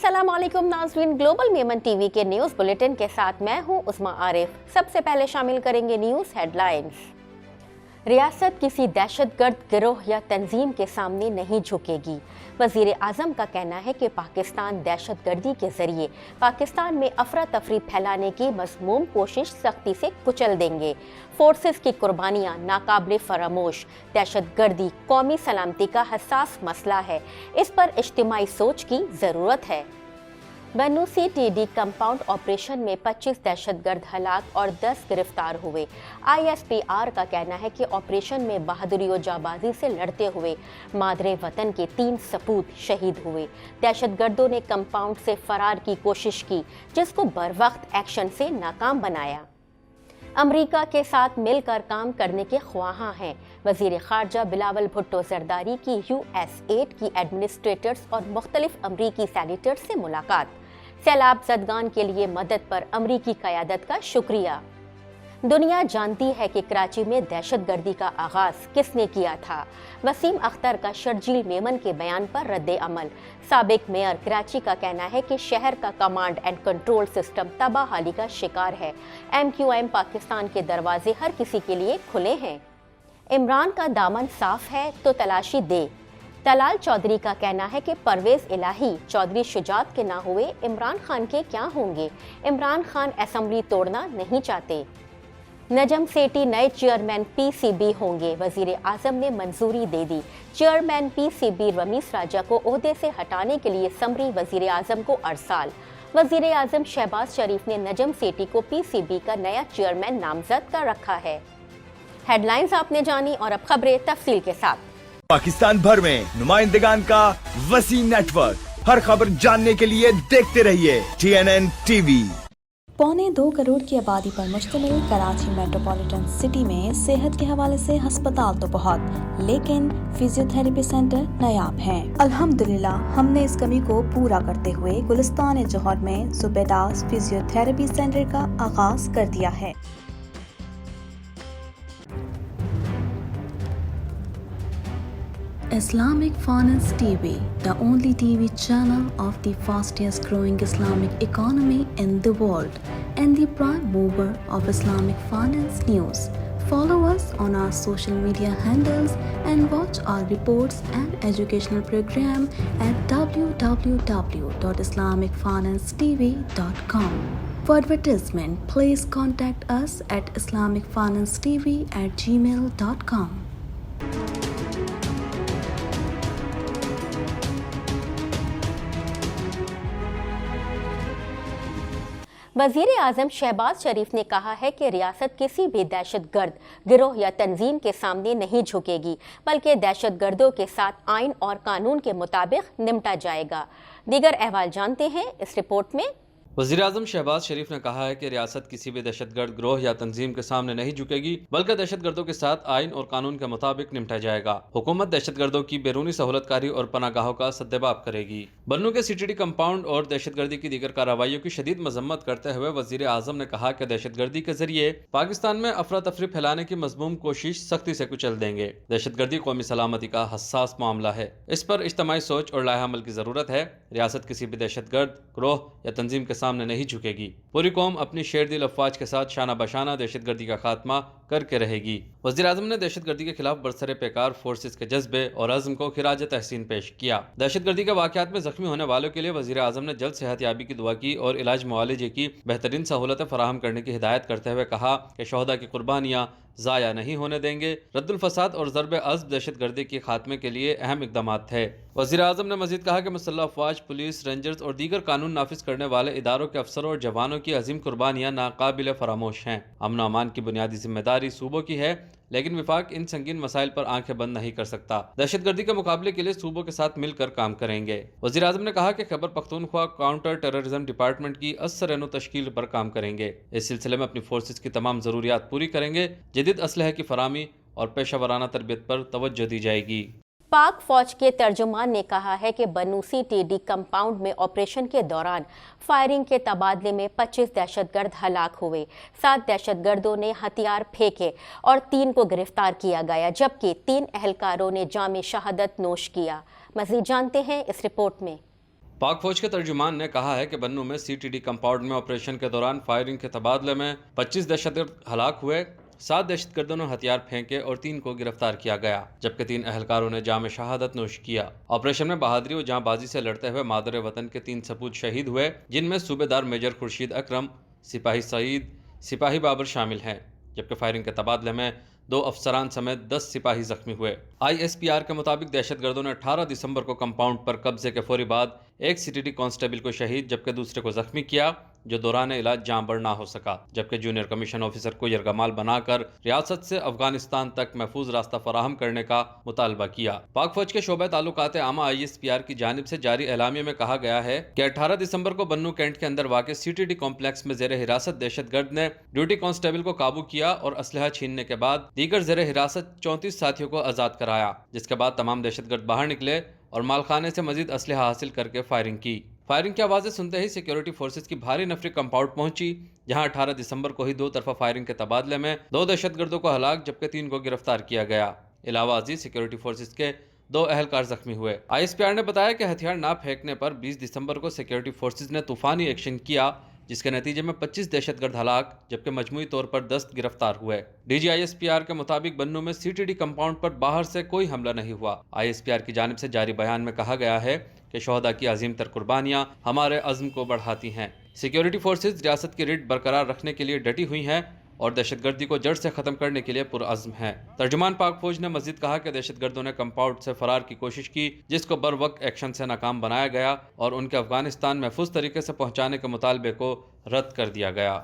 अस्सलाम वालेकुम नाज़रीन, ग्लोबल मेमन टीवी के न्यूज़ बुलेटिन के साथ मैं हूं उस्मा आरिफ। सबसे पहले शामिल करेंगे न्यूज़ हेडलाइंस। रियासत किसी दहशतगर्द गिरोह या तंजीम के सामने नहीं झुकेगी। वज़ीर आज़म का कहना है कि पाकिस्तान दहशतगर्दी के ज़रिए पाकिस्तान में अफरा तफरी फैलाने की मज़मूम कोशिश सख्ती से कुचल देंगे। फोर्सेस की कुर्बानियाँ नाकाबिले फरामोश। दहशतगर्दी कौमी सलामती का हसास मसला है, इस पर इज्तिमाई सोच की ज़रूरत है। बनूसी टीडी कंपाउंड ऑपरेशन में 25 दहशतगर्द हलाक और 10 गिरफ्तार हुए। ISPR का कहना है कि ऑपरेशन में बहादुरी और जाबाजी से लड़ते हुए मादरे वतन के 3 सपूत शहीद हुए। दहशतगर्दों ने कंपाउंड से फरार की कोशिश की, जिसको बरवक्त एक्शन से नाकाम बनाया। अमरीका के साथ मिलकर काम करने के ख्वाहां हैं। वज़ीर ख़ारजा बिलावल भुट्टो ज़रदारी की US-8 की एडमिनिस्ट्रेटर्स और मुख्तलिफ अमरीकी सैनिटर्स से मुलाकात। सैलाब ज़दगान के लिए मदद पर अमरीकी क़यादत का शुक्रिया। दुनिया जानती है कि कराची में दहशतगर्दी का आगाज़ किसने किया था। वसीम अख्तर का शर्जील मेमन के बयान पर रद्द अमल। साबिक मेयर कराची का कहना है कि शहर का कमांड एंड कंट्रोल सिस्टम तबाहाली का शिकार है। MQM पाकिस्तान के दरवाजे हर किसी के लिए खुले हैं। इमरान का दामन साफ है तो तलाशी दे। तलाल चौधरी का कहना है कि परवेज़ इलाही चौधरी शुजात के ना हुए इमरान खान के क्या होंगे। इमरान खान असेंबली तोड़ना नहीं चाहते। नजम सेठी नए चेयरमैन PCB होंगे। वज़ीर आज़म ने मंजूरी दे दी। चेयरमैन PCB रमीस राजा को ओहदे से हटाने के लिए समरी वज़ीर आज़म को अरसाल। वज़ीर आज़म शहबाज शरीफ ने नजम सेठी को PCB का नया चेयरमैन नामजद कर रखा है। हेडलाइंस आपने जानी और अब खबरें तफसील के साथ। पाकिस्तान भर में नुमाइंदगान का वसीम नेटवर्क, हर खबर जानने के लिए देखते रहिए TNN TV। 1.25 करोड़ की आबादी पर मुश्तमिल कराची मेट्रोपॉलिटन सिटी में सेहत के हवाले से अस्पताल तो बहुत, लेकिन फिजियोथेरेपी सेंटर नायाब हैं। अल्हम्दुलिल्लाह हमने इस कमी को पूरा करते हुए गुलिस्तान जौहर में ज़ुबैदास फिजियोथेरेपी सेंटर का आगाज कर दिया है। Islamic Finance TV, the only TV channel of the fastest growing Islamic economy in the world and the prime mover of Islamic finance news. Follow us on our social media handles and watch our reports and educational program at www.islamicfinancetv.com. For advertisement, please contact us at islamicfinancetv@gmail.com. वज़ीर आज़म शहबाज शरीफ ने कहा है कि रियासत किसी भी दहशतगर्द गिरोह या तंजीम के सामने नहीं झुकेगी, बल्कि दहशतगर्दों के साथ आइन और कानून के मुताबिक निपटा जाएगा। दीगर अहवाल जानते हैं इस रिपोर्ट में। वज़ीर आज़म शहबाज शरीफ ने कहा है कि रियासत किसी भी दहशतगर्द गिरोह या तंजीम के सामने नहीं झुकेगी, बल्कि दहशतगर्दों के साथ आइन और कानून के मुताबिक निपटा जाएगा। हुकूमत दहशतगर्दों की बैरूनी सहूलतकारी और पनागाहों का सद्देबाब करेगी। बन्नू के CTD कंपाउंड और दहशतगर्दी की दीगर कार्रवाइयों की शदीद मजम्मत करते हुए वज़ीर आज़म ने कहा कि दहशतगर्दी के जरिए पाकिस्तान में अफरा तफरी फैलाने की मज़मूम कोशिश सख्ती से कुचल देंगे। दहशतगर्दी कौमी सलामती का हसास मामला है, इस पर इज्तिमाई सोच और लाहे अमल की ज़रूरत है। रियासत किसी भी दहशतगर्द गिरोह या तंजीम के सामने नहीं झुकेगी। पूरी कौम अपनी शेर दिल अफवाज के साथ शाना बशाना दहशतगर्दी का खात्मा करके रहेगी। वज़ीर आज़म ने दहशतगर्दी के खिलाफ बरसरे पेकार फोर्सेस के जज्बे और अज़्म को खिराज तहसीन पेश किया। दहशतगर्दी के वाक़यात में जख्मी होने वालों के लिए वज़ीर आज़म ने जल्द सेहतयाबी की दुआ की और इलाज मुआलजे की बेहतरीन सहूलतें फराहम करने की हिदायत करते हुए कहा कि शहदा की कुर्बानियाँ ज़ाया नहीं होने देंगे। रद्दुल फसाद और ज़रब अज़्ब दहशतगर्दी के खात्मे के लिए अहम इक़दामात थे। वज़ीर आज़म ने मज़ीद कहा कि मुसल्लह अफ़वाज, पुलिस, रेंजर्स और दीगर कानून नाफिज करने वाले इदारों के अफसरों और जवानों की अजीम कुर्बानियाँ नाकाबिल फरामोश हैं। अमन अमान की बुनियादी जिम्मेदारी सूबों की है, लेकिन विफाक इन संगीन मसाइल पर आंखें बंद नहीं कर सकता। दहशतगर्दी के मुकाबले के लिए सूबों के साथ मिलकर काम करेंगे। वज़ीर आज़म ने कहा कि Khyber Pakhtunkhwa counter terrorism department की असर तश्कील पर काम करेंगे। इस सिलसिले में अपनी फोर्सेस की तमाम ज़रूरियात पूरी करेंगे। जदीद असलहे की फरामी और पेशा वराना तरबियत पर तवज्जो दी जाएगी। पाक फौज के तर्जुमान ने कहा है कि बनूसी टीडी कंपाउंड में ऑपरेशन के दौरान फायरिंग के तबादले में 25 दहशतगर्द हलाक हुए। 7 दहशतगर्दों ने हथियार फेंके और 3 को गिरफ्तार किया गया, जबकि 3 अहलकारों ने जाम शहादत नोश किया। मज़ीद जानते हैं इस रिपोर्ट में। पाक फौज के तर्जुमान ने कहा है कि बन्नू में CTD कंपाउंड में ऑपरेशन के दौरान फायरिंग के तबादले में 25 दहशतगर्द हलाक हुए, 7 दहशतगर्दों ने हथियार फेंके और 3 को गिरफ्तार किया गया, जबकि 3 अहलकारों ने जाम शहादत नोश किया। ऑपरेशन में बहादुरी और जांबाजी से लड़ते हुए मादर वतन के 3 सपूत शहीद हुए, जिनमें सूबेदार मेजर खुर्शीद अकरम, सिपाही सईद, सिपाही बाबर शामिल हैं, जबकि फायरिंग के तबादले में 2 अफसरान समेत 10 सिपाही जख्मी हुए। ISPR के मुताबिक दहशतगर्दों ने 18 दिसंबर को कंपाउंड पर कब्जे के फौरी बाद एक CTD कांस्टेबल को शहीद जबकि दूसरे को जख्मी किया, जो दौरान इलाज जाँ पर ना हो सका, जबकि जूनियर कमीशन ऑफिसर को यरगमाल बनाकर रियासत से अफगानिस्तान तक महफूज रास्ता फराहम करने का मुतालबा किया। पाक फौज के शोबे ताल्लुकात आमा ISPR की जानिब से जारी एलामिया में कहा गया है कि 18 दिसंबर को बन्नू कैंट के अंदर वाक़ CTD कॉम्प्लेक्स में ज़ेर हिरासत दहशतगर्द ने ड्यूटी कांस्टेबल को काबू किया और असलहा छीनने के बाद दीगर ज़ेर हिरासत 34 साथियों को आज़ाद कराया, जिसके बाद तमाम दहशतगर्द बाहर निकले और मालखाने से मजीद असलहा हासिल करके फायरिंग की। फायरिंग की आवाज़ें सुनते ही सिक्योरिटी फोर्सेस की भारी नफरी कंपाउंड पहुंची, जहां 18 दिसंबर को ही 2 तरफा फायरिंग के तबादले में 2 दहशतगर्दों को हलाक जबकि 3 को गिरफ्तार किया गया। इलावा अजीज सिक्योरिटी फोर्सेस के 2 अहलकार जख्मी हुए। ISPR ने बताया कि हथियार ना फेंकने पर 20 दिसंबर को सिक्योरिटी फोर्सेस ने तूफानी एक्शन किया, जिसके नतीजे में 25 दहशतगर्द हलाक जबकि मजमूई तौर पर 10 गिरफ्तार हुए। DG ISPR के मुताबिक बन्नू में CTD कंपाउंड पर बाहर से कोई हमला नहीं हुआ। ISPR की जानिब से जारी बयान में कहा गया है कि शोहदा की अजीम तर कुर्बानियाँ हमारे अज़्म को बढ़ाती हैं। सिक्योरिटी फोर्सेज रियासत की रीढ़ बरकरार रखने के लिए डटी हुई हैं और दहशतगर्दी को जड़ से ख़त्म करने के लिए पुरअज़्म हैं। तर्जुमान पाक फौज ने मज़ीद कहा कि दहशतगर्दों ने कंपाउंड से फरार की कोशिश की, जिसको बर वक्त एक्शन से नाकाम बनाया गया और उनके अफगानिस्तान महफूज तरीके से पहुँचाने के मुतालबे को रद्द कर दिया गया।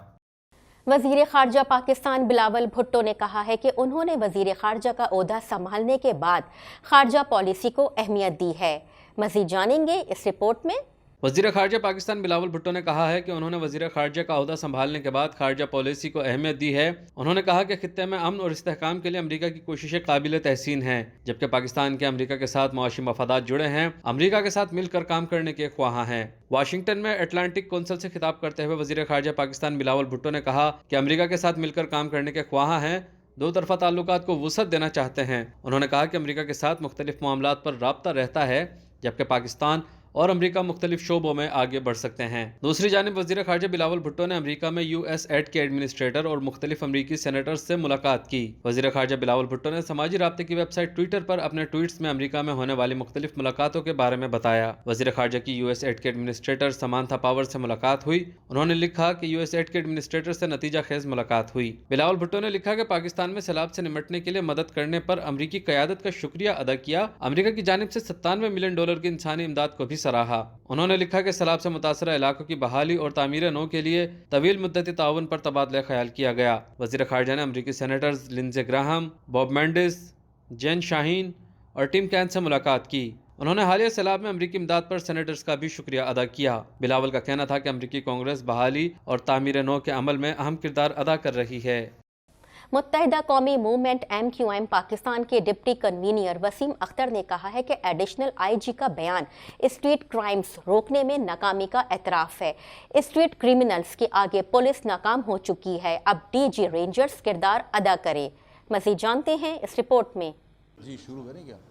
वज़ीर ख़ारजा पाकिस्तान बिलावल भुट्टो ने कहा है कि उन्होंने वज़ीर ख़ारजा का ओहदा संभालने के बाद ख़ारजा पॉलिसी को अहमियत दी है। मज़ीद जानेंगे इस रिपोर्ट में। वज़ीर ख़ारजा पाकिस्तान बिलावल भुट्टो ने कहा है कि उन्होंने वज़ीर ख़ारजा का ओहदा संभालने के बाद ख़ारजा पॉलिसी को अहमियत दी है। उन्होंने कहा कि खित्ते में अमन और इस्तेहकाम के लिए अमरीका की कोशिशें काबिल तहसीन हैं, जबकि पाकिस्तान के अमरीका के साथ मुआशी मफादात जुड़े हैं, अमरीका के साथ मिलकर काम करने के ख्वाहां हैं। वाशिंगटन में अटलांटिक कौंसिल से खिताब करते हुए वज़ीर ख़ारजा पाकिस्तान बिलावल भुट्टो ने कहा कि अमरीका के साथ मिलकर काम करने के ख्वाहां हैं, 2 तरफा ताल्लुकात को वुसअत देना चाहते हैं। उन्होंने कहा कि अमरीका के साथ मुख्तलिफ मामलात पर राब्ता रहता है, जबकि पाकिस्तान और अमरीका मुख्तलिफ शोबों में आगे बढ़ सकते हैं। दूसरी जानिब वज़ीर ख़ारजा बिलावल भुट्टो ने अमरीका में USAID के एडमिनिस्ट्रेटर और मुख्तलिफ अमरीकी सेनेटर्स से मुलाकात की। वज़ीर ख़ारजा बिलावल भुट्टो ने समाजी राब्ते की वेबसाइट ट्विटर पर अपने ट्वीट्स में अमरीका में होने वाली मुख्तलिफ मुलाकातों के बारे में बताया। वज़ीर ख़ारजा की USAID के एडमिनिस्ट्रेटर समांथा पावर से मुलाकात हुई। उन्होंने लिखा कि USAID के एडमिनिस्ट्रेटर से नतीजा खेज मुलाकात हुई। बिलावल भुट्टो ने लिखा कि पाकिस्तान में सैलाब से निमटने के लिए मदद करने पर अमरीकी क़यादत का शुक्रिया अदा किया। अमरीका की जानिब से $97 मिलियन की इंसानी इमदाद को भी सराहा। उन्होंने लिखा कि सैलाब से मुतासरा इलाकों की बहाली और तामीर नौ के लिए तवील मुद्दती ताउन पर तबादला ख्याल किया गया। वज़ीर ख़ारजा ने अमरीकी senators Lindsey Graham, Bob Menendez, Jeanne Shaheen और टिम कैन से मुलाकात की। उन्होंने हालिया सैलाब में अमरीकी इमदाद पर सेनेटर्स का भी शुक्रिया अदा किया। बिलावल का कहना था कि अमरीकी कांग्रेस बहाली और तामीर नौ के अमल में अहम किरदार अदा कर रही है। मुत्तहिदा कौमी मूवमेंट MQM पाकिस्तान के डिप्टी कन्वीनियर वसीम अख्तर ने कहा है कि एडिशनल IG का बयान स्ट्रीट क्राइम्स रोकने में नाकामी का एतराफ़ है। स्ट्रीट क्रिमिनल्स के आगे पुलिस नाकाम हो चुकी है, अब DG रेंजर्स किरदार अदा करे। मज़ीद जानते हैं इस रिपोर्ट में। जी शुरू करें क्या?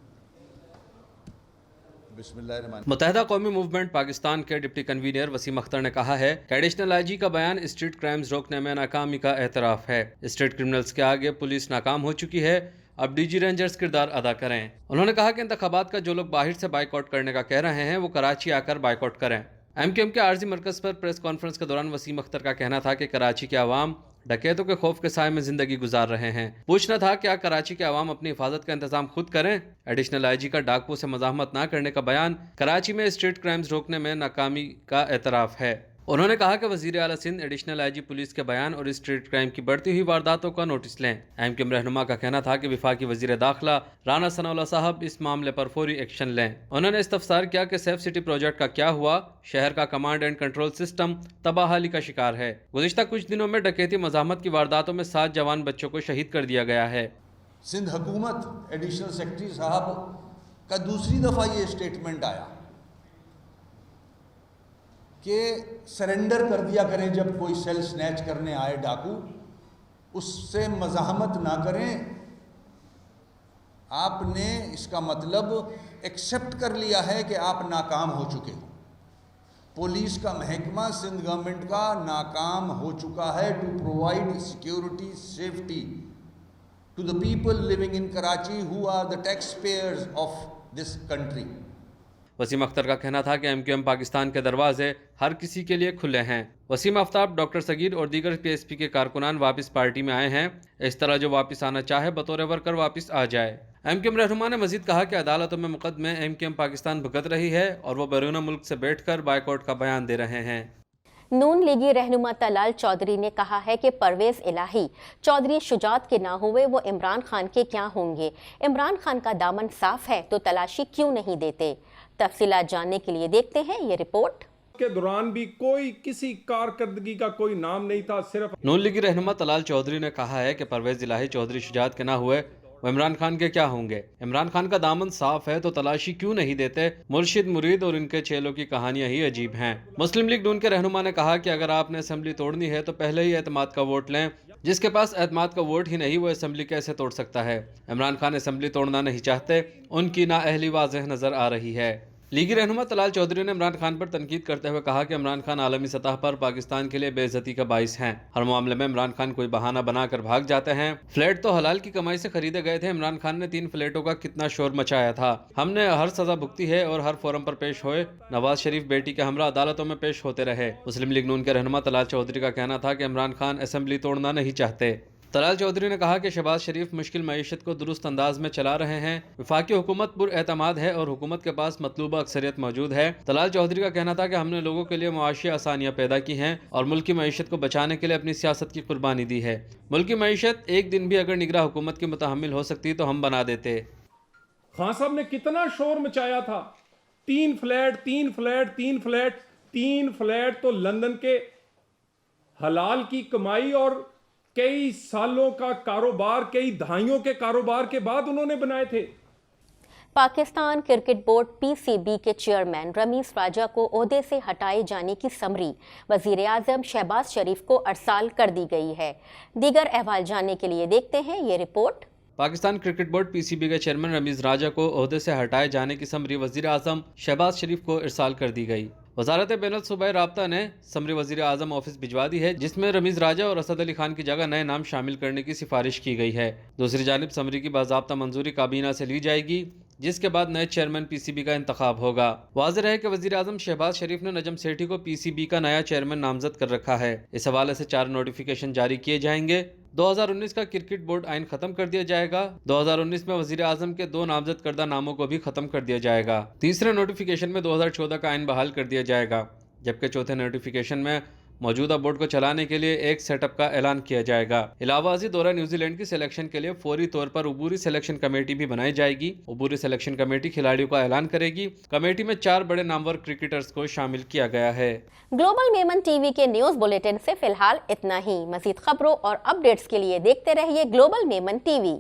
मुत्तहिदा कौमी मूवमेंट पाकिस्तान के डिप्टी कन्वीनर वसीम अख्तर ने कहा है कि एडिशनल IG का बयान स्ट्रीट क्राइम्स रोकने में नाकामी का एतराफ़ है। स्ट्रीट क्रिमिनल्स के आगे पुलिस नाकाम हो चुकी है, अब DG रेंजर्स किरदार अदा करें। उन्होंने कहा कि इंतखाबात का जो लोग बाहर से बाइकआउट करने का कह रहे हैं वो कराची आकर बाइकआउट करें। MQM के आर्जी मरकज़ पर प्रेस कॉन्फ्रेंस के दौरान वसीम अख्तर का कहना था कि कराची के अवाम डकैतों के खौफ के साए में जिंदगी गुजार रहे हैं। पूछना था क्या कराची के अवाम अपनी हिफाजत का इंतजाम खुद करें? एडिशनल IG का डाकू से मज़ाहमत ना करने का बयान कराची में स्ट्रीट क्राइम्स रोकने में नाकामी का एतराफ़ है। उन्होंने कहा कि वज़ीर आला सिंध एडिशनल IG पुलिस के बयान और स्ट्रीट क्राइम की बढ़ती हुई वारदातों का नोटिस लें। MQM रहनुमा का कहना था कि वफाकी वज़ीर दाखिला राना सनाउल्लाह साहब इस मामले पर फौरी एक्शन लें। उन्होंने इस्तफसार किया कि सेफ सिटी प्रोजेक्ट का क्या हुआ? शहर का कमांड एंड कंट्रोल सिस्टम तबाहाली का शिकार है। गुज़िश्ता कुछ दिनों में डकैती मज़ाहमत की वारदातों में 7 जवान बच्चों को शहीद कर दिया गया है। सिंध हुकूमत एडिशनल सेक्रेटरी साहब का दूसरी दफ़ा ये स्टेटमेंट आया कि सरेंडर कर दिया करें जब कोई सेल स्नैच करने आए डाकू, उससे मज़ाहमत ना करें। आपने इसका मतलब एक्सेप्ट कर लिया है कि आप नाकाम हो चुके हो। पुलिस का महकमा सिंध गवर्नमेंट का नाकाम हो चुका है to provide security safety to the people living in Karachi who are the tax payers of this country. Wasim Akhtar का कहना था कि MQM पाकिस्तान के दरवाजे हर किसी के लिए खुले हैं। वसीम आफ्ताब, डॉक्टर सगीर और दीगर PSP के कारकुनान वापस पार्टी में आए हैं। इस तरह जो वापस आना चाहे बतौर वर्कर वापस आ जाए। MQM रहनुमा ने मजीद कहा कि अदालतों में मुकदमे MQM पाकिस्तान भुगत रही है और वो बैरून मुल्क से बैठकर बायकॉट का बयान दे रहे हैं। नून लीगी रहनुमा तलाल चौधरी ने कहा है कि परवेज इलाही चौधरी शुजात के ना हुए वो इमरान खान के क्या होंगे। इमरान खान का दामन साफ है तो तलाशी क्यों नहीं देते। तफसीलात जानने के लिए देखते हैं ये रिपोर्ट। के दौरान भी कोई किसी कारकर्दगी का कोई नाम नहीं था। सिर्फ नून लीगी रहनुमा तलाल चौधरी ने कहा है कि परवेज इलाही चौधरी शुजात के ना हुए वो इमरान खान के क्या होंगे। इमरान खान का दामन साफ है तो तलाशी क्यों नहीं देते। मुर्शिद मुरीद और इनके चेलों की कहानियां ही अजीब हैं। मुस्लिम लीग नून के रहनुमा ने कहा कि अगर आपने असेंबली तोड़नी है तो पहले ही एतमाद का वोट लें। जिसके पास एतमाद का वोट ही नहीं वो असेंबली कैसे तोड़ सकता है। इमरान खान असेंबली तोड़ना नहीं चाहते, उनकी नाअहली वाज़ेह नजर आ रही है। लीगी रहनुमा तलाल चौधरी ने इमरान खान पर तनकीद करते हुए कहा कि इमरान खान आलमी सतह पर पाकिस्तान के लिए बेइज्जती का बाइस हैं। हर मामले में इमरान खान कोई बहाना बनाकर भाग जाते हैं। फ्लैट तो हलाल की कमाई से खरीदे गए थे। इमरान खान ने 3 फ्लैटों का कितना शोर मचाया था। हमने हर सजा भुगती है और हर फोरम पर पेश हुए। नवाज शरीफ बेटी के हमरा अदालतों में पेश होते रहे। मुस्लिम लीग नून के रहनुमा तलाल चौधरी का कहना था कि इमरान खान असेंबली तोड़ना नहीं चाहते। तलाल चौधरी ने कहा कि शहबाज शरीफ मुश्किल मईशत को दुरुस्त अंदाज में चला रहे हैं। वफाकी हुकूमत पुरएतमाद है और हुकूमत के पास मतलूबा अक्सरियत मौजूद है। तलाल चौधरी का कहना था कि हमने लोगों के लिए मुआशी आसानियाँ पैदा की हैं और मुल्क की मईशत को बचाने के लिए अपनी सियासत की कुर्बानी दी है। मुल्क की मईशत एक दिन भी अगर निगरान हुकूमत की मुतहम्मिल हो सकती तो हम बना देते। खान साहब ने कितना शोर मचाया था। 3 फ्लैट 3 फ्लैट 3 फ्लैट 3 फ्लैट तो लंदन के हलाल की कमाई और कई सालों का कारोबार, कई दहाइयों के कारोबार के बाद उन्होंने बनाए थे। पाकिस्तान क्रिकेट बोर्ड PCB के चेयरमैन रमीज राजा को ओहदे से हटाए जाने की समरी वजीर आजम शहबाज शरीफ को अरसाल कर दी गई है। दीगर अहवाल जानने के लिए देखते हैं ये report. Pakistan cricket board PCB के चेयरमैन रमीज राजा को ओहदे से हटाए जाने की समरी वजीर आजम शहबाज शरीफ को इरसाल कर दी गई। वजारत बैनुल सूबाई राब्ता ने समरी वजीर आजम ऑफिस भिजवा दी है, जिसमें रमीज राजा और असद अली खान की जगह नए नाम शामिल करने की सिफारिश की गई है। दूसरी जानिब समरी की बाज़ाब्ता मंजूरी काबीना से ली जाएगी, जिसके बाद नए चेयरमैन PCB का इंतखाब होगा। वाज़ेह है कि वजीर आजम शहबाज शरीफ ने नजम सेठी को PCB का नया चेयरमैन नामजद कर रखा है। इस हवाले से 4 नोटिफिकेशन जारी किए जाएंगे। 2019 का क्रिकेट बोर्ड आइन खत्म कर दिया जाएगा। 2019 में वजीर आजम के 2 नामजद करदा नामों को भी खत्म कर दिया जाएगा। तीसरे नोटिफिकेशन में 2014 का आइन बहाल कर दिया जाएगा, जबकि चौथे नोटिफिकेशन में मौजूदा बोर्ड को चलाने के लिए एक सेटअप का ऐलान किया जाएगा। इलाहाबादी दौरा न्यूजीलैंड की सिलेक्शन के लिए फौरी तौर पर उबूरी सिलेक्शन कमेटी भी बनाई जाएगी। उबूरी सिलेक्शन कमेटी खिलाड़ियों का ऐलान करेगी। कमेटी में 4 बड़े नामवर क्रिकेटर्स को शामिल किया गया है। ग्लोबल मेमन टीवी के न्यूज बुलेटिन से फिलहाल इतना ही। मजीद खबरों और अपडेट्स के लिए देखते रहिए ग्लोबल मेमन टीवी।